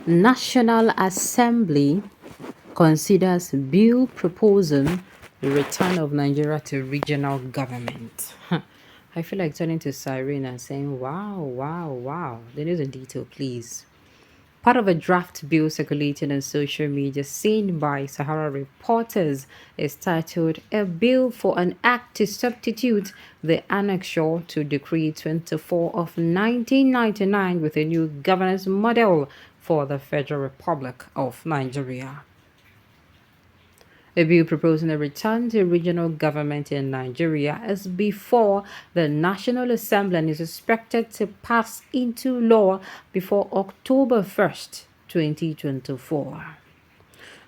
National Assembly considers bill proposing the return of Nigeria to regional government. I feel like turning to Cyrene and saying, wow, wow, wow. The news in detail, please. Part of a draft bill circulating on social media seen by Sahara reporters is titled A Bill for an Act to Substitute the Annexure to Decree 24 of 1999 with a new governance model for the Federal Republic of Nigeria. A bill proposing a return to regional government in Nigeria is before the National Assembly and is expected to pass into law before October 1st, 2024.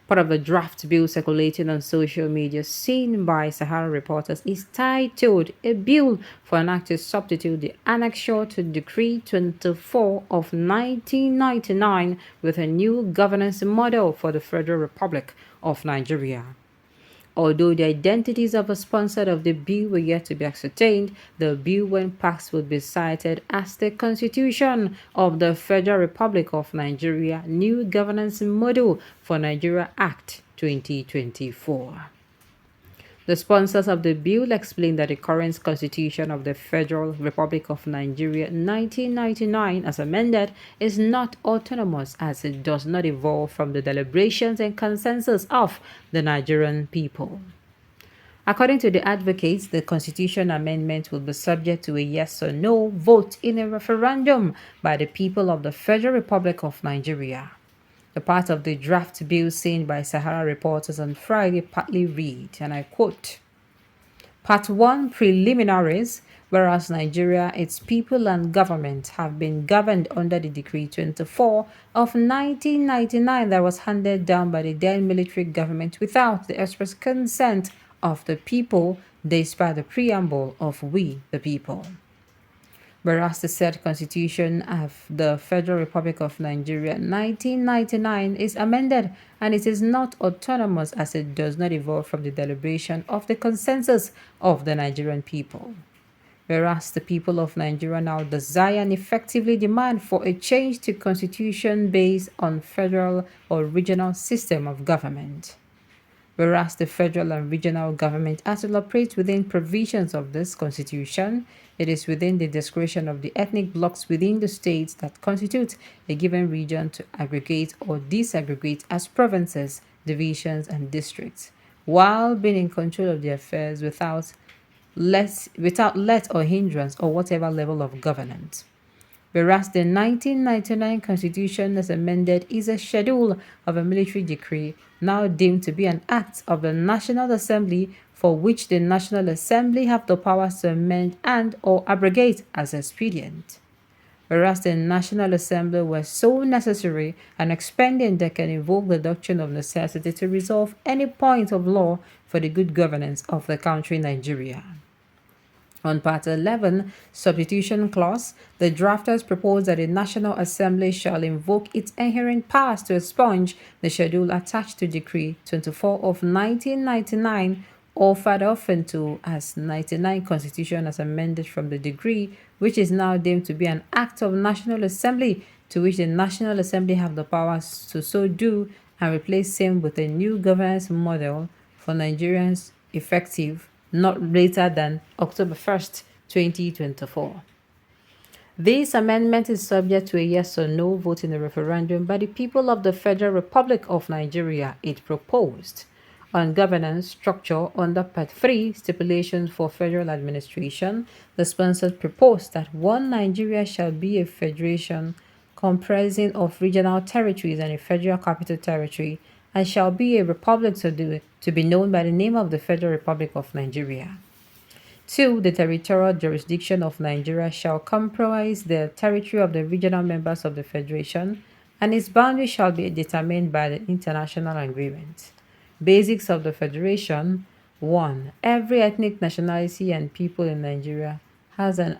Part of the draft bill circulating on social media seen by Sahara reporters is titled A Bill for an Act to Substitute the Annexure to Decree 24 of 1999 with a new governance model for the Federal Republic of Nigeria. Although the identities of the sponsor of the bill were yet to be ascertained, the bill, when passed, would be cited as the Constitution of the Federal Republic of Nigeria New Governance Model for Nigeria Act 2024. The sponsors of the bill explained that the current Constitution of the Federal Republic of Nigeria 1999, as amended, is not autonomous as it does not evolve from the deliberations and consensus of the Nigerian people. According to the advocates, the Constitution amendment will be subject to a yes or no vote in a referendum by the people of the Federal Republic of Nigeria. The part of the draft bill seen by Sahara reporters on Friday partly read, and I quote, Part 1 Preliminaries. Whereas Nigeria, its people and government have been governed under the Decree 24 of 1999 that was handed down by the then military government without the express consent of the people, despite the preamble of We the People. Whereas the said Constitution of the Federal Republic of Nigeria 1999 is amended and it is not autonomous as it does not evolve from the deliberation of the consensus of the Nigerian people. Whereas the people of Nigeria now desire and effectively demand for a change to constitution based on federal or regional system of government. Whereas the federal and regional government as will operate within provisions of this constitution, it is within the discretion of the ethnic blocs within the states that constitute a given region to aggregate or disaggregate as provinces, divisions, and districts, while being in control of their affairs without let or hindrance or whatever level of governance. Whereas the 1999 Constitution as amended is a schedule of a military decree now deemed to be an act of the National Assembly for which the National Assembly have the powers to amend and or abrogate as expedient. Whereas the National Assembly was so necessary and expedient that can invoke the doctrine of necessity to resolve any point of law for the good governance of the country Nigeria. On Part 11, Substitution Clause, the drafters propose that the National Assembly shall invoke its inherent powers to expunge the schedule attached to Decree 24 of 1999 or further into as 99 Constitution as amended from the decree, which is now deemed to be an act of National Assembly to which the National Assembly have the powers to so do and replace same with a new governance model for Nigerians effective not later than October 1st, 2024. This amendment is subject to a yes or no vote in the referendum by the people of the Federal Republic of Nigeria, it proposed. On governance structure under Part 3, stipulations for federal administration, the sponsors proposed that one Nigeria shall be a federation comprising of regional territories and a federal capital territory, and shall be a republic to be known by the name of the Federal Republic of Nigeria. 2. The territorial jurisdiction of Nigeria shall comprise the territory of the regional members of the Federation, and its boundaries shall be determined by the international agreement. Basics of the Federation. 1. Every ethnic nationality and people in Nigeria has an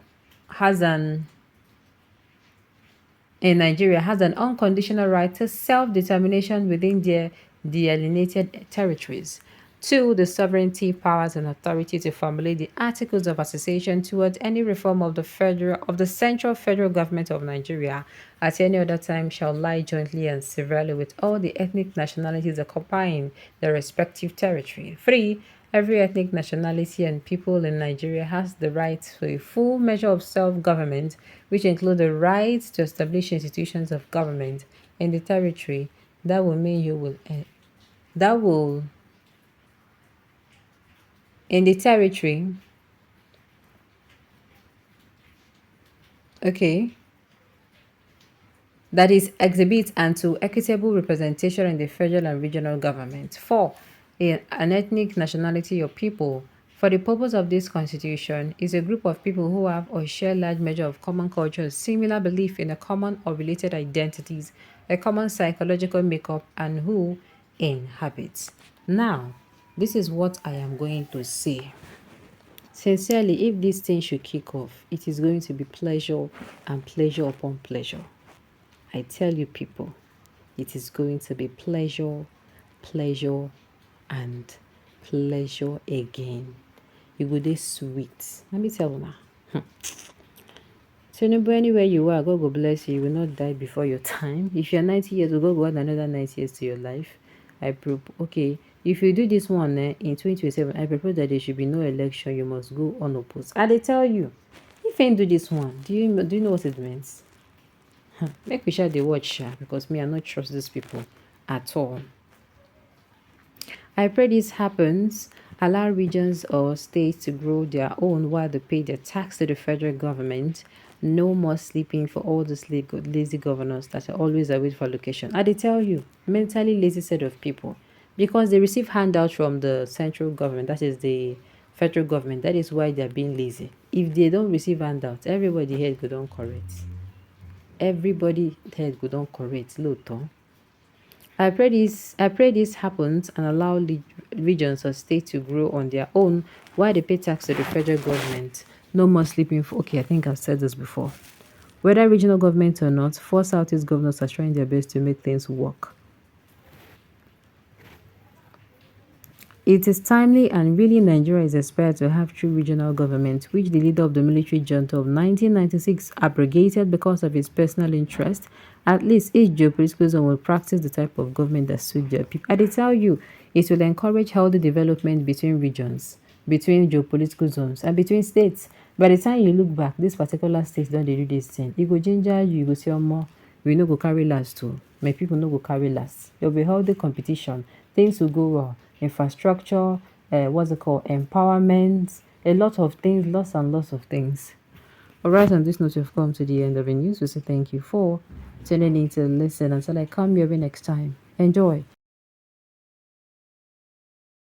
unconditional right to self-determination within their delineated territories. Two, the sovereignty, powers, and authority to formulate the articles of association towards any reform of the central federal government of Nigeria at any other time shall lie jointly and severally with all the ethnic nationalities occupying their respective territory. Three, every ethnic nationality and people in Nigeria has the right to a full measure of self-government, which include the right to establish institutions of government in the territory that will mean you will that will in the territory. Okay, that is exhibit and to equitable representation in the federal and regional government. Four, an ethnic nationality or people. For the purpose of this constitution, is a group of people who have or share large measure of common culture, similar belief in a common or related identities, a common psychological makeup, and who inhabits. Now, this is what I am going to say. Sincerely, if this thing should kick off, it is going to be pleasure and pleasure upon pleasure. I tell you, people, it is going to be pleasure, pleasure, and pleasure again. You go this sweet. Let me tell you now. So, anywhere you are, God will bless you. You will not die before your time. If you're 90 years old, God will add another 90 years to your life. Okay, if you do this one in 2027, I propose that there should be no election. You must go unopposed. And they tell you, if you do this one, do you know what it means? Make we share the watch share because me I not trust these people at all. I pray this happens. Allow regions or states to grow their own while they pay their tax to the federal government. No more sleeping for all those lazy governors that are always away for location. I tell you, mentally lazy set of people because they receive handouts from the central government, that is the federal government. That is why they are being lazy. If they don't receive handouts, everybody head go down correct. Everybody head go down correct. Lóòótọ́. I pray this happens and allow regions or states to grow on their own while they pay tax to the federal government. No more sleeping for okay, I think I've said this before. Whether regional government or not, 4 Southeast governors are trying their best to make things work. It is timely and really Nigeria is aspired to have true regional government, which the leader of the military junta of 1996 abrogated because of his personal interest. At least each geopolitical zone will practice the type of government that suits their people. I tell you, it will encourage healthy development between regions, between geopolitical zones, and between states. By the time you look back, this particular state don't they do this thing. You go ginger you go see more. We no go carry last too. My people no go carry last. There will be healthy competition. Things will go well. Infrastructure, what's it called? Empowerment, a lot of things, lots and lots of things. Alright, on this note, we've come to the end of the news. We say thank you for tuning in to listen until I come your way next time. Enjoy.